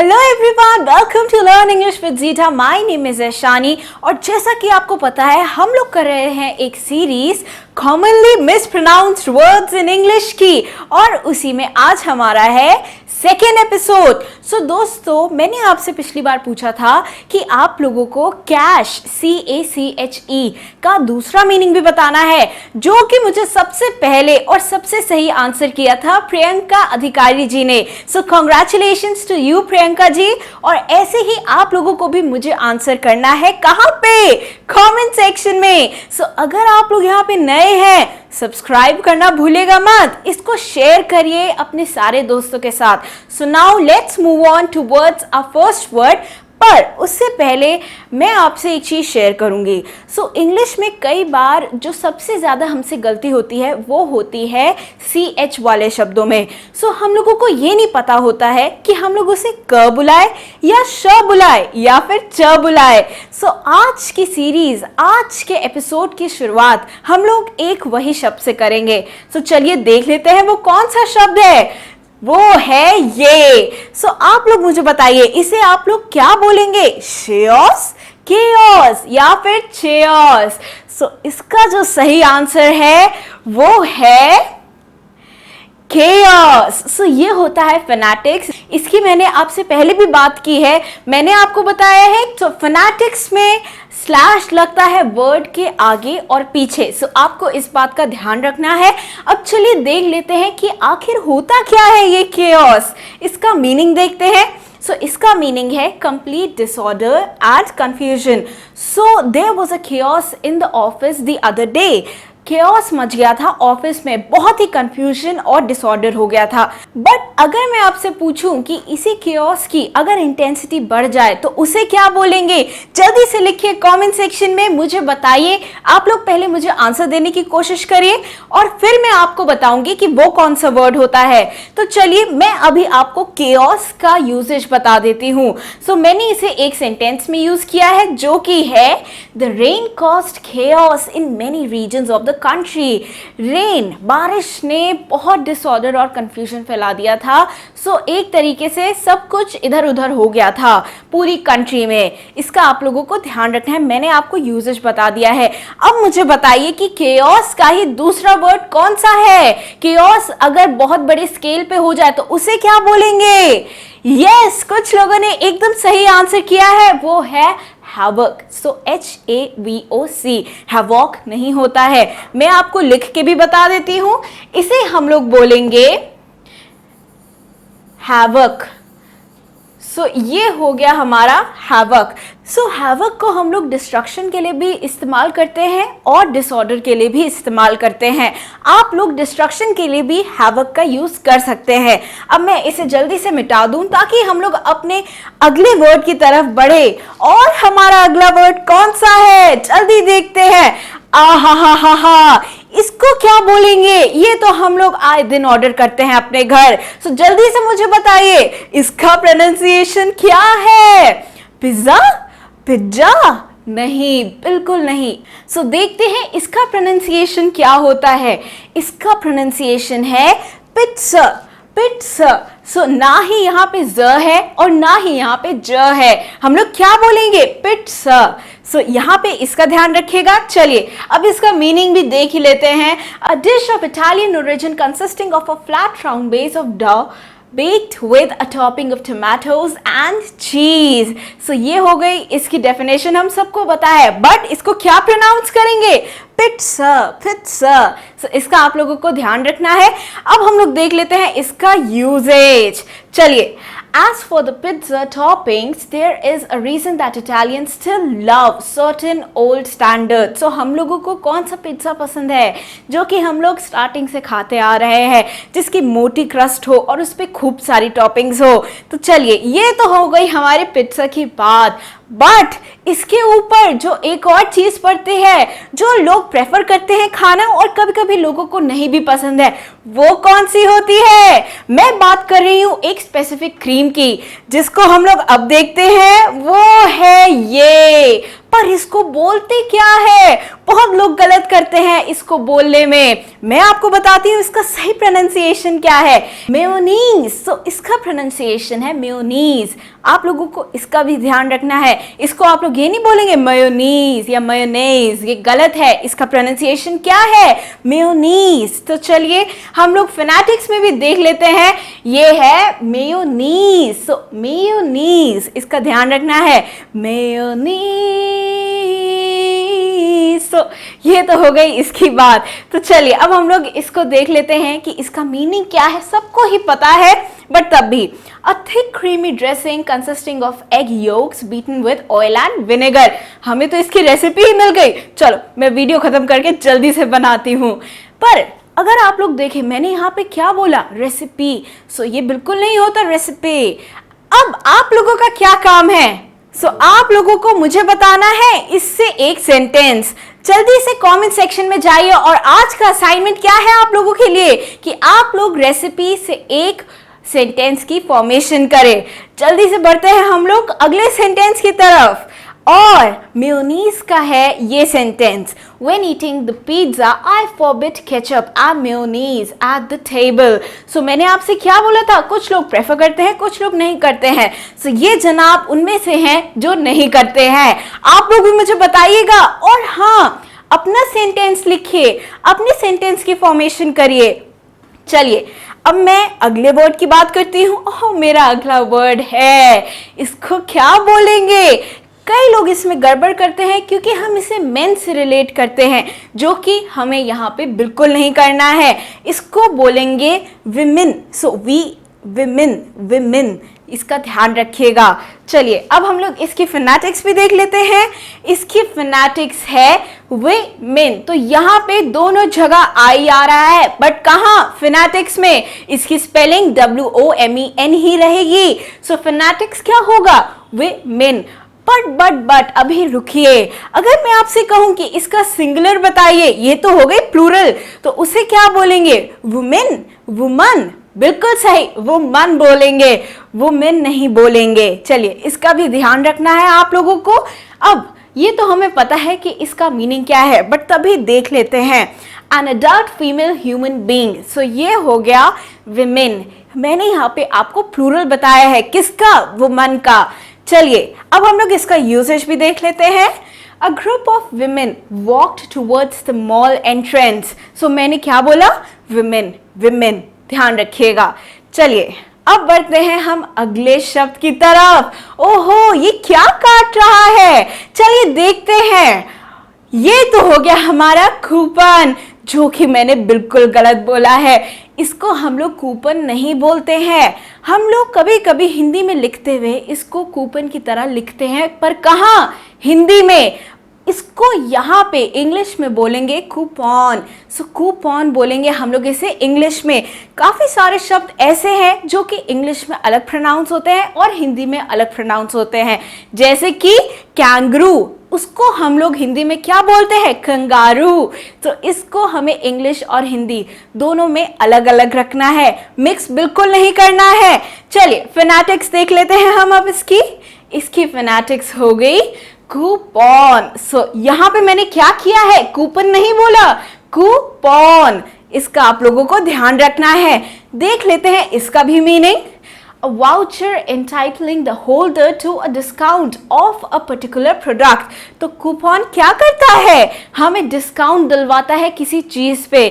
Hello everyone, welcome to learn English with Jeetha. My name is Aishani और जैसा कि आपको पता है हम लोग कर रहे हैं एक series commonly mispronounced words in English की और उसी में आज हमारा है सेकेंड एपिसोड। सो दोस्तों, मैंने आपसे पिछली बार पूछा था कि आप लोगों को कैश CACHE का दूसरा मीनिंग भी बताना है, जो कि मुझे सबसे पहले और सबसे सही आंसर किया था प्रियंका अधिकारी जी ने। So congratulations to you Priyanka ji. और ऐसे ही आप लोगों को भी मुझे आंसर करना है, कहाँ पे? कमेंट सेक्शन में। सो अगर आप लोग यहाँ पे नए हैं, सब्सक्राइब करना भूलेगा मत, इसको शेयर करिए अपने सारे दोस्तों के साथ। So now let's move on towards our first word. पर उससे पहले मैं आपसे एक चीज़ शेयर करूंगी। सो इंग्लिश में कई बार जो सबसे ज़्यादा हमसे गलती होती है वो होती है CH वाले शब्दों में। सो हम लोगों को ये नहीं पता होता है कि हम लोग उसे क बुलाए या श बुलाए या फिर च बुलाए। सो आज की सीरीज, आज के एपिसोड की शुरुआत हम लोग एक वही शब्द से करेंगे। सो चलिए देख लेते हैं वो कौन सा शब्द है। वो है ये। सो आप लोग मुझे बताइए, इसे आप लोग क्या बोलेंगे? शेओस, केओस या फिर चेओस? सो इसका जो सही आंसर है वो है केओस। सो ये होता है फोनेटिक्स। इसकी मैंने आपसे पहले भी बात की है, मैंने आपको बताया है। तो फोनेटिक्स में स्लैश लगता है वर्ड के आगे और पीछे। सो आपको इस बात का ध्यान रखना है। अब चलिए देख लेते हैं कि आखिर होता क्या है ये केओस। इसका मीनिंग देखते हैं। सो इसका मीनिंग है complete disorder and confusion. So there was a chaos in the office the other day. Chaos मच गया था ऑफिस में, बहुत ही कंफ्यूजन और डिसऑर्डर हो गया था। बट अगर मैं आपसे पूछूं कि इसी केओस की अगर इंटेंसिटी बढ़ जाए तो उसे क्या बोलेंगे? जल्दी से लिखिए कमेंट सेक्शन में, मुझे बताइए। आप लोग पहले मुझे आंसर देने की कोशिश करिए और फिर मैं आपको बताऊंगी कि वो कौन सा वर्ड होता है। तो चलिए मैं अभी आपको केओस का यूजेज बता देती हूँ। सो मैंने इसे एक सेंटेंस में यूज किया है, जो कि है the rain caused chaos in many regions of the country. Rain, बारिश ने बहुत डिसऑर्डर और कंफ्यूजन फैला दिया था। सो एक तरीके से सब कुछ इधर उधर हो गया था पूरी कंट्री में। इसका आप लोगों को ध्यान रखना है, मैंने आपको यूजेज बता दिया है। अब मुझे बताइए कि केओस का ही दूसरा वर्ड कौन सा है? केओस अगर बहुत बड़े स्केल पे हो जाए तो उसे क्या बोलेंगे? यस, कुछ लोगों ने एकदम सही आंसर किया है, वो है हैवॉक। सो HAVOC, हैवॉक नहीं होता है। मैं आपको लिख के भी बता देती हूं, इसे हम लोग बोलेंगे हैवॉक। सो ये हो गया हमारा हैवॉक। सो हैवॉक को हम लोग डिस्ट्रक्शन के लिए भी इस्तेमाल करते हैं और डिसऑर्डर के लिए भी इस्तेमाल करते हैं। आप लोग डिस्ट्रक्शन के लिए भी हैवॉक का यूज कर सकते हैं। अब मैं इसे जल्दी से मिटा दूं ताकि हम लोग अपने अगले वर्ड की तरफ बढ़े। और हमारा अगला वर्ड कौन सा है? जल्दी देखते हैं। आहा, इसको क्या बोलेंगे? ये तो हम लोग आए दिन ऑर्डर करते हैं अपने घर। सो जल्दी से मुझे बताइए, इसका प्रोनाउंसिएशन क्या है? Pizza, pizza? नहीं, बिल्कुल नहीं। सो देखते हैं इसका प्रोनाउंसिएशन क्या होता है। इसका प्रोनाउंसिएशन है पिट्सा, पिट्सा। सो ना ही यहाँ पे ज है और ना ही यहाँ पे ज है, हम लोग क्या बोलेंगे? पिट्सा। सो यहाँ पे इसका ध्यान रखिएगा। चलिए अब इसका मीनिंग भी देख ही लेते हैं। A dish of Italian origin consisting of a flat round base of dough baked with a topping of tomatoes and cheese। सो ये हो गई इसकी डेफिनेशन, हम सबको पता है। बट इसको क्या प्रोनाउंस करेंगे? पिट्सा, पिट्सा। सो इसका आप लोगों को ध्यान रखना है। अब हम लोग देख लेते हैं इसका यूजेज। चलिए, as for the pizza toppings, there is a reason that Italians still love certain old standards। So हम लोगों को कौन सा पिज्जा पसंद है जो कि हम लोग स्टार्टिंग से खाते आ रहे हैं, जिसकी मोटी क्रस्ट हो और उस पे खूब सारी टॉपिंग्स हो। तो चलिए, ये तो हो गई हमारे पिज्जा की बात। बट इसके ऊपर जो एक और चीज पड़ती है, जो लोग प्रेफर करते हैं खाना और कभी कभी लोगों को नहीं भी पसंद है, वो कौन सी होती है? मैं बात कर रही हूं एक स्पेसिफिक क्रीम की, जिसको हम लोग अब देखते हैं। वो है ये पर इसको बोलते क्या है? बहुत लोग गलत करते हैं इसको बोलने में। मैं आपको बताती हूँ इसका सही प्रोनाउंसिएशन क्या है, मेयोनीज। तो इसका प्रोनाउंसिएशन है मेयोनीज। आप लोगों को इसका भी ध्यान रखना है। इसको आप लोग ये नहीं बोलेंगे मेयोनीज या मेयोनेज, ये गलत है। इसका प्रोनाउंसिएशन क्या है? मेयोनीज। तो चलिए हम लोग फोनेटिक्स में भी देख लेते हैं। ये है मेयोनीज। सो मेयोनीज, इसका ध्यान रखना है, मेयोनीज। तो ये तो हो गई इसकी बात। तो चलिए अब हम लोग इसको देख लेते हैं कि इसका मीनिंग क्या है। सबको ही पता है बट तब भी, a thick creamy dressing consisting of egg yolks beaten with oil and vinegar. हमें तो इसकी रेसिपी ही मिल गई। चलो मैं वीडियो खत्म करके जल्दी से बनाती हूँ। पर अगर आप लोग देखें, मैंने यहाँ पे क्या बोला? रेसिपी। सो ये बिल्कुल नहीं होता रेसिपी। अब आप लोगों का क्या काम है? आप लोगों को मुझे बताना है इससे एक सेंटेंस। जल्दी से कमेंट सेक्शन में जाइए। और आज का असाइनमेंट क्या है आप लोगों के लिए कि आप लोग रेसिपी से एक सेंटेंस की फॉर्मेशन करें। जल्दी से बढ़ते हैं हम लोग अगले सेंटेंस की तरफ। और मेयोनीज का है ये sentence, When eating the pizza, I forbid ketchup and mayonnaise at the table. मैंने आपसे क्या बोला था? कुछ लोग प्रेफर करते हैं, कुछ लोग नहीं करते हैं। ये जनाब उनमें से हैं जो नहीं करते हैं। आप लोग भी मुझे बताइएगा। और हाँ, अपना सेंटेंस लिखिए, अपने सेंटेंस की फॉर्मेशन करिए। चलिए अब मैं अगले वर्ड की बात करती हूँ। ओह, मेरा अगला वर्ड है, इसको क्या बोलेंगे? कई लोग इसमें गड़बड़ करते हैं क्योंकि हम इसे मेन से रिलेट करते हैं, जो कि हमें यहाँ पे बिल्कुल नहीं करना है। इसको बोलेंगे विमेन। विमेन, इसका ध्यान रखिएगा। चलिए अब हम लोग इसकी फोनेटिक्स भी देख लेते हैं। इसकी फोनेटिक्स है विमेन। तो यहाँ पे दोनों जगह आई आ रहा है, बट कहाँ? फोनेटिक्स में। इसकी स्पेलिंग WOMEN ही रहेगी। फोनेटिक्स क्या होगा? विमेन। बट अभी रुकिए। अगर मैं आपसे कहूं कि इसका सिंगुलर बताइए, ये तो हो गई प्लूरल, तो उसे क्या बोलेंगे? Women, woman. बिल्कुल सही, वुमन बोलेंगे, वुमेन नहीं बोलेंगे। चलिए इसका भी ध्यान रखना है आप लोगों को। अब ये तो हमें पता है कि इसका मीनिंग क्या है, बट तभी देख लेते हैं। An adult female human being. ये हो गया विमेन। मैंने यहाँ पे आपको प्लूरल बताया है, किसका? वुमन का। चलिए अब हम लोग इसका यूसेज भी देख लेते हैं। A group of women walked towards the mall entrance. मैंने क्या बोला? women, ध्यान रखिएगा। चलिए अब बढ़ते हैं हम अगले शब्द की तरफ। ओहो, ये क्या काट रहा है? चलिए देखते हैं। ये तो हो गया हमारा कूपन, जो कि मैंने बिल्कुल गलत बोला है। इसको हम लोग कूपन नहीं बोलते हैं। हम लोग कभी कभी हिंदी में लिखते हुए इसको कूपन की तरह लिखते हैं, पर कहाँ? हिंदी में। इसको यहाँ पे इंग्लिश में बोलेंगे कूपन। कूपन बोलेंगे हम लोग इसे इंग्लिश में। काफ़ी सारे शब्द ऐसे हैं जो कि इंग्लिश में अलग प्रोनाउंस होते हैं और हिंदी में अलग प्रोनाउंस होते हैं। जैसे कि कैंगरू, उसको हम लोग हिंदी में क्या बोलते हैं? कंगारू। तो इसको हमें इंग्लिश और हिंदी दोनों में अलग अलग रखना है, मिक्स बिल्कुल नहीं करना है। चलिए फोनेटिक्स देख लेते हैं हम अब इसकी फोनेटिक्स हो गई कूपन। यहाँ पे मैंने क्या किया है? कूपन नहीं बोला, कूपन। इसका आप लोगों को ध्यान रखना है। देख लेते हैं इसका भी meaning. A voucher entitling the holder to a discount of a particular product. तो कूपन क्या करता है? हमें डिस्काउंट दिलवाता है किसी चीज पे।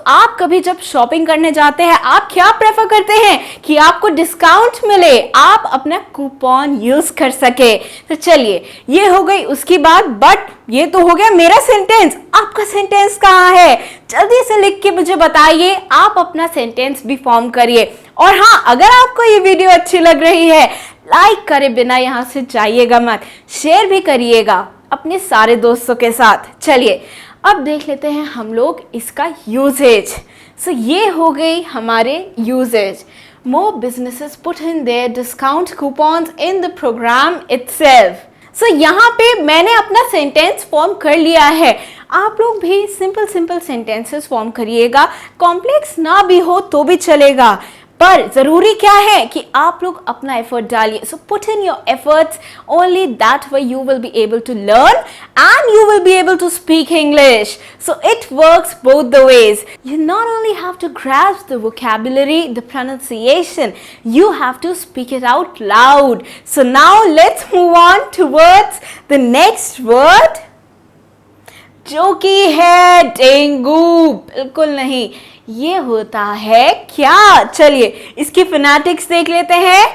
आप कभी जब शॉपिंग करने जाते हैं, आप क्या प्रेफर करते हैं? कि आपको डिस्काउंट मिले, आप अपना कूपन यूज कर सके। तो चलिए ये हो गई उसकी बात। बट ये तो हो गया मेरा सेंटेंस। आपका सेंटेंस कहाँ है? जल्दी से लिख के मुझे बताइए। आप अपना सेंटेंस भी फॉर्म करिए। और हाँ, अगर आपको ये वीडियो अच्छी लग रही है, लाइक करे बिना यहाँ से जाइएगा मत, शेयर भी करिएगा अपने सारे दोस्तों के साथ। चलिए अब देख लेते हैं हम लोग इसका यूजेज। ये हो गई हमारे usage. More businesses put in their discount coupons in the program itself. यहाँ पे मैंने अपना सेंटेंस फॉर्म कर लिया है। आप लोग भी सिंपल सेंटेंसेस फॉर्म करिएगा, कॉम्प्लेक्स ना भी हो तो भी चलेगा। पर जरूरी क्या है कि आप लोग अपना एफर्ट डालिए. So put in your efforts, only that way you will be able to learn and you will be able to speak English. So it works both the ways. You not only have to grasp the vocabulary, the pronunciation, you have to speak it out loud. So now let's move on towards the next word, जो कि है dengue. बिल्कुल नहीं, ये होता है क्या? चलिए इसकी फोनेटिक्स देख लेते हैं.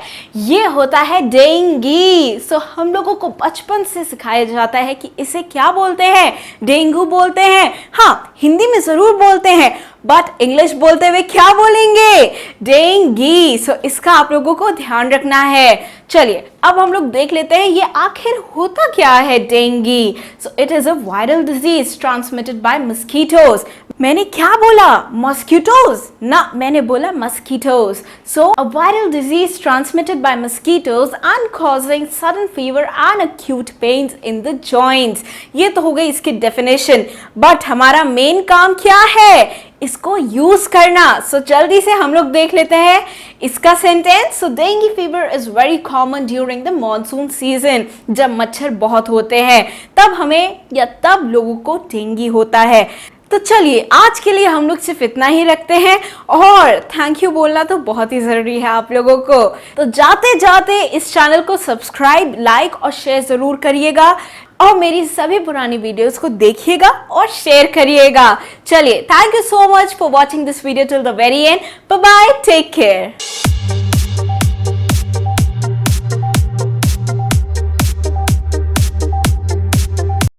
ये होता है डेंगी. सो हम लोगों को बचपन से सिखाया जाता है कि इसे क्या बोलते हैं? डेंगू बोलते हैं. हाँ, हिंदी में जरूर बोलते हैं, बट इंग्लिश बोलते हुए क्या बोलेंगे? डेंगी. सो इसका आप लोगों को ध्यान रखना है. चलिए अब हम लोग देख लेते हैं ये आखिर होता क्या है dengue. So it is a viral disease transmitted by mosquitoes. मैंने क्या बोला? मस्कीटोज ना, मैंने बोला mosquitoes. So a viral disease transmitted by mosquitoes and causing sudden fever and acute pains in the joints. ये तो हो गई इसकी डेफिनेशन, बट हमारा मेन काम क्या है? इसको यूज करना. सो जल्दी से हम लोग देख लेते हैं इसका sentence. So dengue fever is very common during the monsoon season. जब मच्छर बहुत होते हैं तब हमें या तब लोगों को डेंगू होता है. तो चलिए आज के लिए हम लोग सिर्फ इतना ही रखते हैं, और थैंक यू बोलना तो बहुत ही जरूरी है आप लोगों को. तो जाते जाते इस चैनल को सब्सक्राइब, लाइक और शेयर जरूर करिएगा, और मेरी सभी पुरानी वीडियोस को देखिएगा और शेयर करिएगा. चलिए, thank you so much for watching this video till the very end. Bye bye, take care.